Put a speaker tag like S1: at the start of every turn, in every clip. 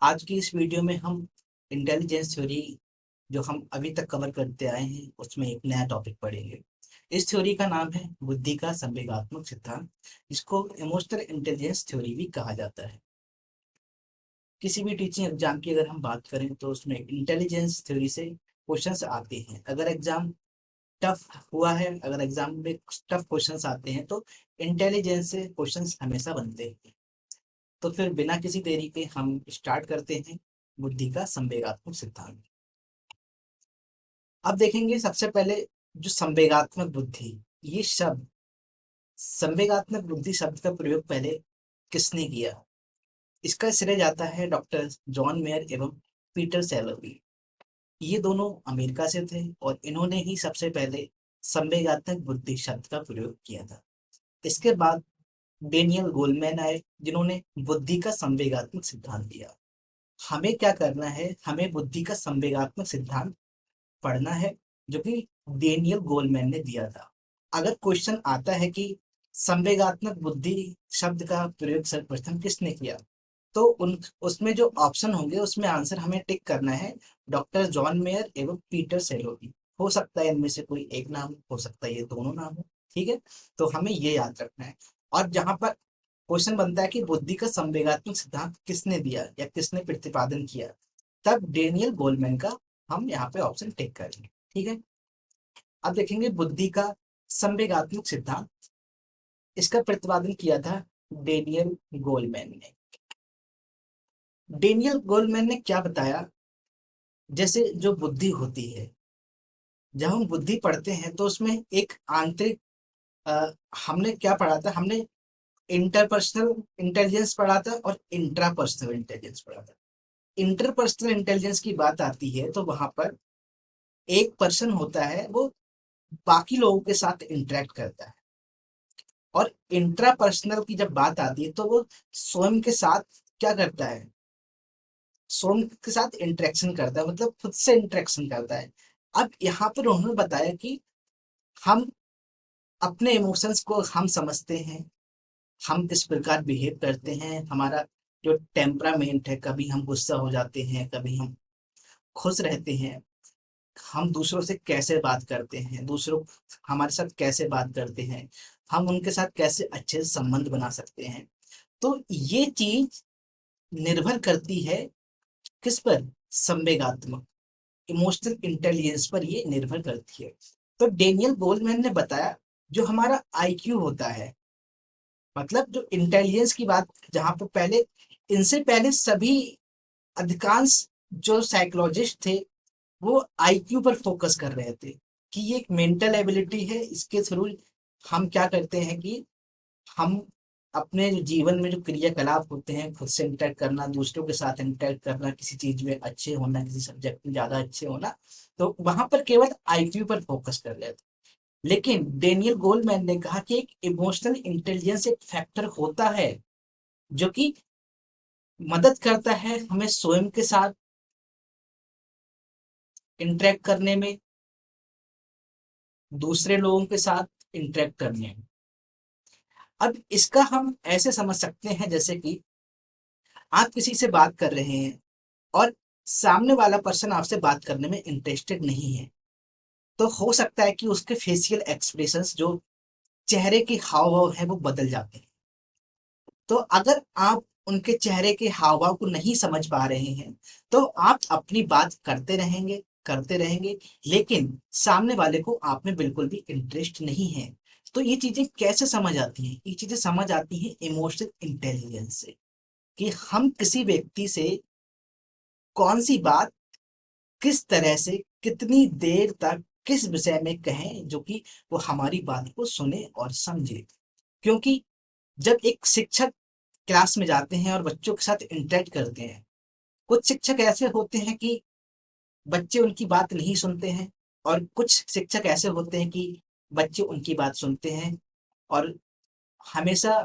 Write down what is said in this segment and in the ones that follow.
S1: आज की इस वीडियो में हम इंटेलिजेंस थ्योरी जो हम अभी तक कवर करते आए हैं उसमें एक नया टॉपिक पढ़ेंगे। इस थ्योरी का नाम है बुद्धि का संवेगात्मक सिद्धांत। इसको इमोशनल इंटेलिजेंस थ्योरी भी कहा जाता है। किसी भी टीचिंग एग्जाम की अगर हम बात करें तो उसमें इंटेलिजेंस थ्योरी से क्वेश्चंस आते हैं। अगर एग्जाम टफ हुआ है, अगर एग्जाम में टफ क्वेश्चंस आते हैं तो इंटेलिजेंस से क्वेश्चंस हमेशा बनते हैं। तो फिर बिना किसी देरी के हम स्टार्ट करते हैं बुद्धि का संवेगात्मक सिद्धांत। अब देखेंगे सबसे पहले जो संवेगात्मक बुद्धि, ये शब्द, संवेगात्मक बुद्धि शब्द का प्रयोग पहले किसने किया? इसका श्रेय जाता है डॉक्टर जॉन मेयर एवं पीटर सैलोवी। ये दोनों अमेरिका से थे और इन्होंने ही सबसे पहले संवेगात्मक बुद्धि शब्द का प्रयोग किया था। इसके बाद डेनियल गोलमैन आए जिन्होंने बुद्धि का संवेगात्मक सिद्धांत दिया। हमें क्या करना है, हमें बुद्धि का संवेगात्मक सिद्धांत पढ़ना है जो कि डेनियल गोलमैन ने दिया था। अगर क्वेश्चन आता है कि संवेगात्मक बुद्धि शब्द का प्रयोग सर्वप्रथम किसने किया, तो उन उसमें जो ऑप्शन होंगे उसमें आंसर हमें टिक करना है डॉक्टर जॉन मेयर एवं पीटर सेलोवी। हो सकता है इनमें से कोई एक नाम, हो सकता है ये दोनों नाम हो। ठीक है, तो हमें ये याद रखना है। और जहां पर क्वेश्चन बनता है कि बुद्धि का संवेगात्मक सिद्धांत किसने दिया या किसने प्रतिपादन किया, तब डेनियल गोलमैन का हम यहाँ पे ऑप्शन टिक करेंगे। ठीक है, अब देखेंगे बुद्धि का संवेगात्मक सिद्धांत, इसका प्रतिपादन किया था डेनियल गोलमैन ने। डेनियल गोलमैन ने क्या बताया, जैसे जो बुद्धि होती है, जब हम बुद्धि पढ़ते हैं तो उसमें एक आंतरिक, हमने क्या पढ़ा था, हमने इंटरपर्सनल इंटेलिजेंस पढ़ा था और इंट्रापर्सनल इंटेलिजेंस पढ़ा था। इंटरपर्सनल इंटेलिजेंस की बात आती है तो वहां पर एक पर्सन होता है, वो बाकी लोगों के साथ इंटरेक्ट करता है। और इंट्रापर्सनल की जब बात आती है तो वो स्वयं के साथ क्या करता है, स्वयं के साथ इंटरेक्शन करता है, मतलब खुद से इंटरेक्शन करता है। अब यहाँ पर उन्होंने बताया कि हम अपने इमोशंस को हम समझते हैं, हम किस प्रकार बिहेव करते हैं, हमारा जो टेम्परामेंट है, कभी हम गुस्सा हो जाते हैं, कभी हम खुश रहते हैं, हम दूसरों से कैसे बात करते हैं, दूसरों हमारे साथ कैसे बात करते हैं, हम उनके साथ कैसे अच्छे संबंध बना सकते हैं। तो ये चीज निर्भर करती है किस पर, संवेगात्मक इमोशनल इंटेलिजेंस पर ये निर्भर करती है। तो डेनियल गोलमैन ने बताया जो हमारा आईक्यू होता है, मतलब जो इंटेलिजेंस की बात, जहां पर पहले, इनसे पहले सभी अधिकांश जो साइकोलॉजिस्ट थे वो आईक्यू पर फोकस कर रहे थे कि ये एक मेंटल एबिलिटी है, इसके थ्रू हम क्या करते हैं कि हम अपने जो जीवन में जो क्रियाकलाप होते हैं, खुद से इंटरेक्ट करना, दूसरों के साथ इंटरेक्ट करना, किसी चीज में अच्छे होना, किसी सब्जेक्ट में ज्यादा अच्छे होना, तो वहां पर केवल आईक्यू पर फोकस कर रहे थे। लेकिन डेनियल गोलमैन ने कहा कि एक इमोशनल इंटेलिजेंस एक फैक्टर होता है जो कि मदद करता है हमें स्वयं के साथ इंटरेक्ट करने में, दूसरे लोगों के साथ इंटरेक्ट करने में। अब इसका हम ऐसे समझ सकते हैं जैसे कि आप किसी से बात कर रहे हैं और सामने वाला पर्सन आपसे बात करने में इंटरेस्टेड नहीं है, तो हो सकता है कि उसके फेशियल एक्सप्रेशंस, जो चेहरे के हाव भाव है, वो बदल जाते हैं। तो अगर आप उनके चेहरे के हाव भाव को नहीं समझ पा रहे हैं तो आप अपनी बात करते रहेंगे, लेकिन सामने वाले को आप में बिल्कुल भी इंटरेस्ट नहीं है। तो ये चीजें कैसे समझ आती हैं? ये चीजें समझ आती हैं इमोशनल इंटेलिजेंस से, कि हम किसी व्यक्ति से कौन सी बात, किस तरह से, कितनी देर तक, किस विषय में कहें जो कि वो हमारी बात को सुने और समझे। क्योंकि जब एक शिक्षक क्लास में जाते हैं और बच्चों के साथ इंटरेक्ट करते हैं, कुछ शिक्षक ऐसे होते हैं कि बच्चे उनकी बात नहीं सुनते हैं, और कुछ शिक्षक ऐसे होते हैं कि बच्चे उनकी बात सुनते हैं और हमेशा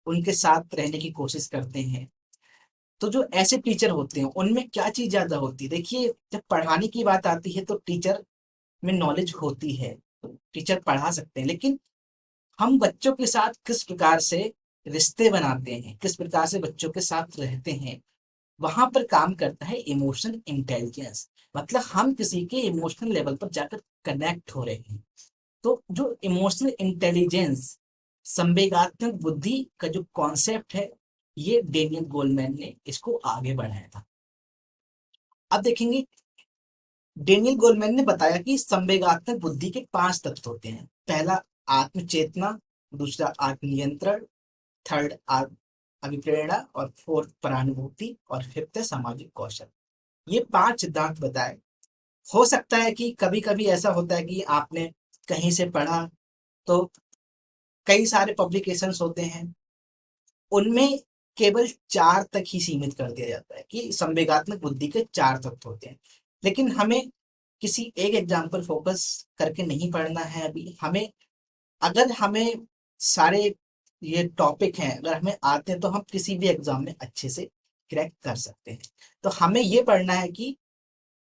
S1: उनके साथ रहने की कोशिश करते हैं। तो जो ऐसे टीचर होते हैं उनमें क्या चीज ज्यादा होती है, देखिए जब पढ़ाने की बात आती है तो टीचर में नॉलेज होती है, टीचर पढ़ा सकते हैं, लेकिन हम बच्चों के साथ किस प्रकार से रिश्ते बनाते हैं, किस प्रकार से बच्चों के साथ रहते हैं, वहां पर काम करता है इमोशनल इंटेलिजेंस। मतलब हम किसी के इमोशनल लेवल पर जाकर कनेक्ट हो रहे हैं। तो जो इमोशनल इंटेलिजेंस, संवेगात्मक बुद्धि का जो कॉन्सेप्ट है, ये डेनियल गोलमैन ने इसको आगे बढ़ाया था। अब देखेंगे, डेनियल गोलमैन ने बताया कि संवेगात्मक बुद्धि के 5 तत्व होते हैं। पहला आत्मचेतना, दूसरा आत्मनियंत्रण, थर्ड अभिप्रेरणा, और फोर्थ परानुभूति, और फिफ्थ है सामाजिक कौशल। ये 5 सिद्धांत बताए। हो सकता है कि कभी कभी ऐसा होता है कि आपने कहीं से पढ़ा, तो कई सारे पब्लिकेशंस होते हैं, उनमें केवल 4 तक ही सीमित कर दिया जाता है कि संवेगात्मक बुद्धि के 4 तत्व होते हैं। लेकिन हमें किसी एक एग्जाम पर फोकस करके नहीं पढ़ना है अभी। हमें, अगर हमें सारे ये टॉपिक हैं अगर हमें आते हैं, तो हम किसी भी एग्जाम में अच्छे से क्रैक कर सकते हैं। तो हमें ये पढ़ना है कि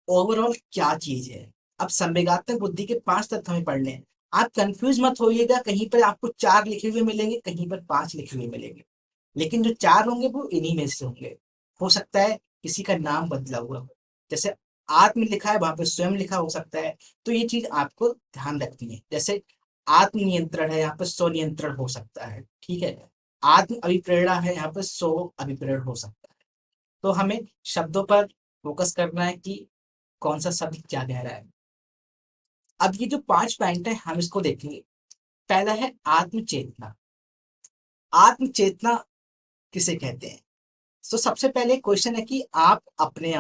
S1: ओवरऑल क्या चीज है। अब संवेगात्मक बुद्धि के 5 तत्व हमें पढ़ने हैं। आप कंफ्यूज मत होइएगा, कहीं पर आपको 4 लिखे हुए मिलेंगे, कहीं पर 5 लिखे हुए मिलेंगे, लेकिन जो 4 होंगे वो इन्हीं में से होंगे। हो सकता है किसी का नाम बदला हुआ हो, जैसे आत्म लिखा है वहां पे स्वयं लिखा हो सकता है। तो ये चीज आपको ध्यान रखनी है। जैसे आत्मनियंत्रण है, यहाँ पर स्वनियंत्रण हो सकता है, ठीक है। आत्म अभिप्रेरणा है, यहाँ पर स्व अभिप्रेरण हो सकता है। तो हमें शब्दों पर फोकस करना है कि कौन सा शब्द क्या कह रहा है। अब ये जो 5 पॉइंट है हम इसको देखेंगे। पहला है आत्मचेतना। आत्मचेतना किसे कहते हैं? तो सबसे पहले क्वेश्चन है कि आप अपने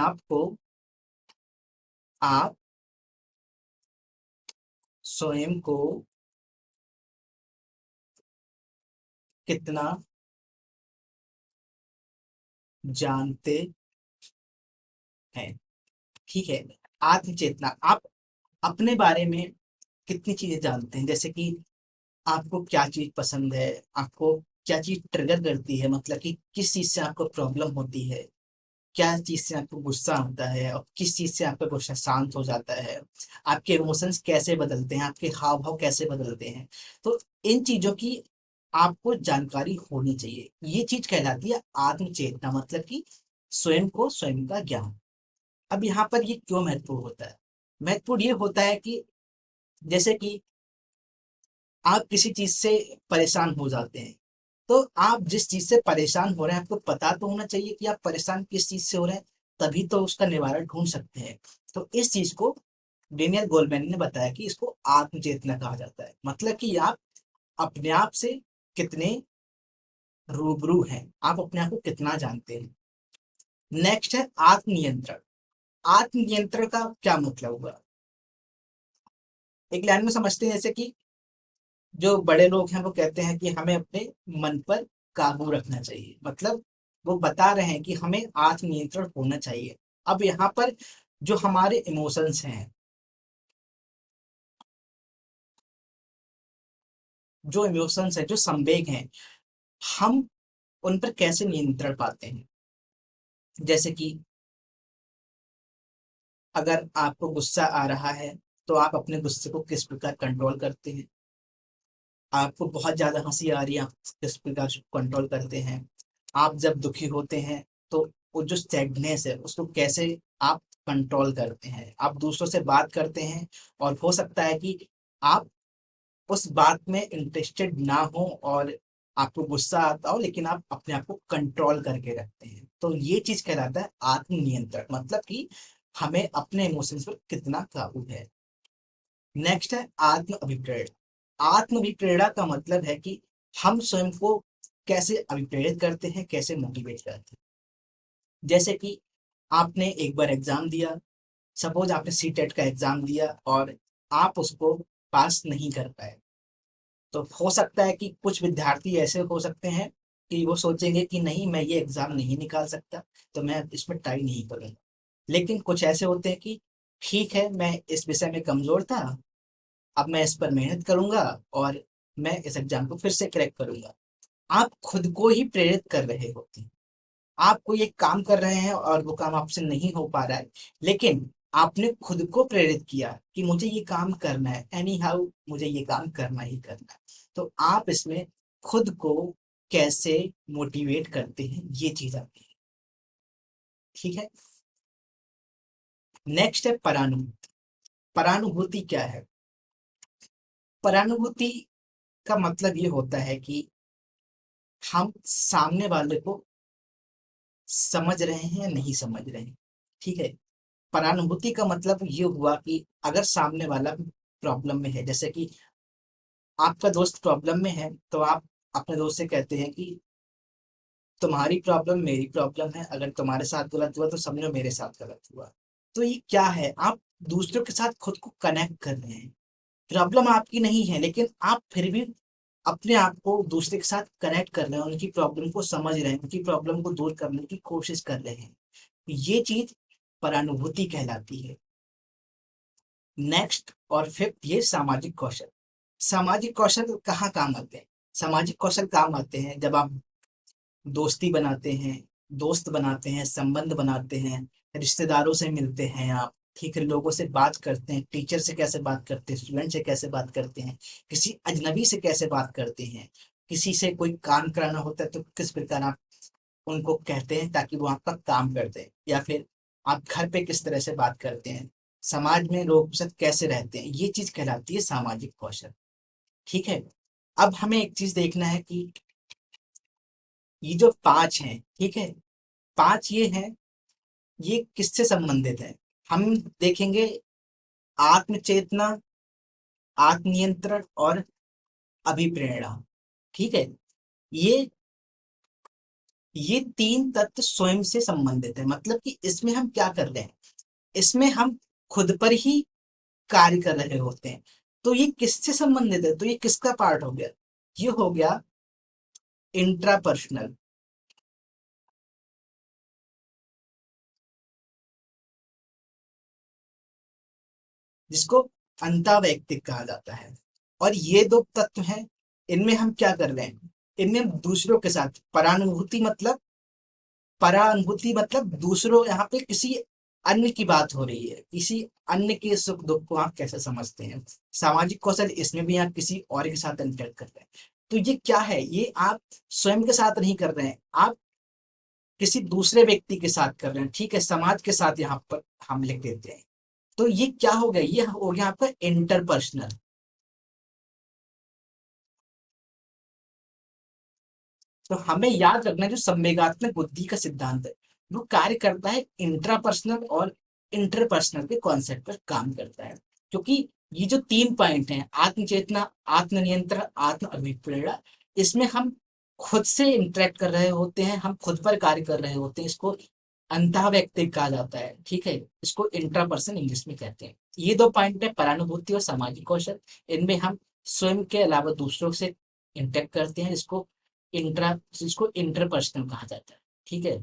S1: आप स्वयं को कितना जानते हैं। ठीक है, आत्मचेतना, आप अपने बारे में कितनी चीजें जानते हैं। जैसे कि आपको क्या चीज पसंद है, आपको क्या चीज ट्रिगर करती है, मतलब कि किस चीज से आपको प्रॉब्लम होती है, क्या चीज से आपको गुस्सा आता है, और किस चीज से आपका गुस्सा शांत हो जाता है, आपके इमोशंस कैसे बदलते हैं, आपके हाव भाव कैसे बदलते हैं। तो इन चीजों की आपको जानकारी होनी चाहिए। ये चीज कहलाती है आत्मचेतना, मतलब कि स्वयं को स्वयं का ज्ञान। अब यहाँ पर ये क्यों महत्वपूर्ण होता है? महत्वपूर्ण ये होता है कि जैसे कि आप किसी चीज से परेशान हो जाते हैं, तो आप जिस चीज से परेशान हो रहे हैं आपको पता तो होना चाहिए कि आप परेशान किस चीज से हो रहे हैं, तभी तो उसका निवारण ढूंढ सकते हैं। तो इस चीज को डेनियल गोलमैन ने बताया कि इसको आत्मचेतना कहा जाता है। मतलब कि आप अपने आप से कितने रूबरू हैं, आप अपने आप को कितना जानते हैं। नेक्स्ट है आत्मनियंत्रण। आत्मनियंत्रण का क्या मतलब हुआ? एक लाइन में समझते हैं, जैसे कि जो बड़े लोग हैं वो कहते हैं कि हमें अपने मन पर काबू रखना चाहिए। मतलब वो बता रहे हैं कि हमें आत्मनियंत्रण होना चाहिए। अब यहाँ पर जो हमारे इमोशंस हैं, जो इमोशंस हैं, जो संवेग हैं, हम उन पर कैसे नियंत्रण पाते हैं। जैसे कि अगर आपको गुस्सा आ रहा है, तो आप अपने गुस्से को किस प्रकार कंट्रोल करते हैं। आपको बहुत ज्यादा हंसी आ रही है, आप किस प्रकार कंट्रोल करते हैं। आप जब दुखी होते हैं, तो वो जो सैडनेस है उसको कैसे आप कंट्रोल करते हैं। आप दूसरों से बात करते हैं, और हो सकता है कि आप उस बात में इंटरेस्टेड ना हो, और आपको गुस्सा आता हो, लेकिन आप अपने आप को कंट्रोल करके रखते हैं। तो ये चीज कहलाता है आत्मनियंत्रण, मतलब कि हमें अपने इमोशंस पर कितना काबू है। नेक्स्ट है आत्म अभिप्रेरणा। आत्म अभिप्रेरणा का मतलब है कि हम स्वयं को कैसे अभिप्रेरित करते हैं, कैसे मोटिवेट करते हैं। जैसे कि आपने एक बार एग्जाम दिया, सपोज आपने सी टेट का एग्जाम दिया और आप उसको पास नहीं कर पाए। तो हो सकता है कि कुछ विद्यार्थी ऐसे हो सकते हैं कि वो सोचेंगे कि नहीं, मैं ये एग्जाम नहीं निकाल सकता, तो मैं इसमें ट्राई नहीं करूंगा। लेकिन कुछ ऐसे होते हैं कि ठीक है, मैं इस विषय में कमजोर था, अब मैं इस पर मेहनत करूंगा, और मैं इस एग्जाम को फिर से क्रैक करूंगा। आप खुद को ही प्रेरित कर रहे होते हैं। आप कोई एक काम कर रहे हैं और वो काम आपसे नहीं हो पा रहा है, लेकिन आपने खुद को प्रेरित किया कि मुझे ये काम करना है, एनी हाउ मुझे ये काम करना ही करना है। तो आप इसमें खुद को कैसे मोटिवेट करते हैं, ये चीज आती है। ठीक है। नेक्स्ट है परानुभूति। परानुभूति क्या है? परानुभूति का मतलब ये होता है कि हम सामने वाले को समझ रहे हैं या नहीं समझ रहे हैं। ठीक है। परानुभूति का मतलब ये हुआ कि अगर सामने वाला प्रॉब्लम में है, जैसे कि आपका दोस्त प्रॉब्लम में है, तो आप अपने दोस्त से कहते हैं कि तुम्हारी प्रॉब्लम मेरी प्रॉब्लम है, अगर तुम्हारे साथ गलत हुआ तो समझो मेरे साथ गलत हुआ। तो ये क्या है, आप दूसरों के साथ खुद को कनेक्ट कर रहे हैं। प्रॉब्लम आपकी नहीं है, लेकिन आप फिर भी अपने आप को दूसरे के साथ कनेक्ट कर रहे हैं, उनकी प्रॉब्लम को समझ रहे हैं, उनकी प्रॉब्लम को दूर करने की कोशिश कर रहे हैं। ये चीज परानुभूति कहलाती है। नेक्स्ट और फिफ्थ, ये सामाजिक कौशल। सामाजिक कौशल कहाँ काम आते हैं? सामाजिक कौशल काम आते हैं जब आप दोस्ती बनाते हैं, दोस्त बनाते हैं, संबंध बनाते हैं, रिश्तेदारों से मिलते हैं आप, ठीक है, लोगों से बात करते हैं, टीचर से कैसे बात करते हैं, स्टूडेंट से कैसे बात करते हैं, किसी अजनबी से कैसे बात करते हैं, किसी से कोई काम कराना होता है तो किस प्रकार आप उनको कहते हैं ताकि वो आपका काम कर दें, या फिर आप घर पे किस तरह से बात करते हैं, समाज में लोग साथ कैसे रहते हैं, ये चीज कहलाती है सामाजिक कौशल। ठीक है। अब हमें एक चीज देखना है कि ये जो पांच हैं, ठीक है, पांच ये हैं, ये किससे संबंधित है? हम देखेंगे आत्मचेतना, आत्मनियंत्रण और अभिप्रेरणा। ठीक है। ये ये तीन तत्व स्वयं से संबंधित है, मतलब कि इसमें हम क्या कर रहे हैं, इसमें हम खुद पर ही कार्य कर रहे होते हैं। तो ये किससे संबंधित है? तो ये किसका पार्ट हो गया? ये हो गया इंट्रापर्सनल, जिसको अंतःवैयक्तिक कहा जाता है। और ये दो तत्व हैं, इनमें हम क्या कर रहे हैं, इनमें हम दूसरों के साथ परानुभूति मतलब, परानुभूति मतलब दूसरों, यहाँ पे किसी अन्य की बात हो रही है, किसी अन्य के सुख दुख को आप कैसे समझते हैं। सामाजिक कौशल, इसमें भी आप किसी और के साथ इंटरेक्ट कर रहे हैं। तो ये क्या है, ये आप स्वयं के साथ नहीं कर रहे हैं, आप किसी दूसरे व्यक्ति के साथ कर रहे हैं। ठीक है, समाज के साथ यहाँ पर हम लिख देते हैं। तो ये क्या हो गया, ये हो गया आपका इंटरपर्सनल। तो हमें याद रखना है, जो संवेगात्मक बुद्धि का सिद्धांत है वो कार्य करता है इंट्रापर्सनल और इंटरपर्सनल के कॉन्सेप्ट पर काम करता है। क्योंकि ये जो तीन पॉइंट हैं, आत्मचेतना, आत्मनियंत्रण, आत्म अभिप्रेरणा, इसमें हम खुद से इंटरेक्ट कर रहे होते हैं, हम खुद पर कार्य कर रहे होते हैं। इसको अंतः व्यक्तिक कहा जाता है। ठीक है, इसको इंट्रापर्सन इंग्लिश में कहते हैं। ये दो पॉइंट है, परानुभूति और सामाजिक कौशल। इनमें हम स्वयं के अलावा दूसरों से इंटरेक्ट करते हैं, इसको इंट्रा, इसको इंटरपर्सनल कहा जाता है। ठीक है।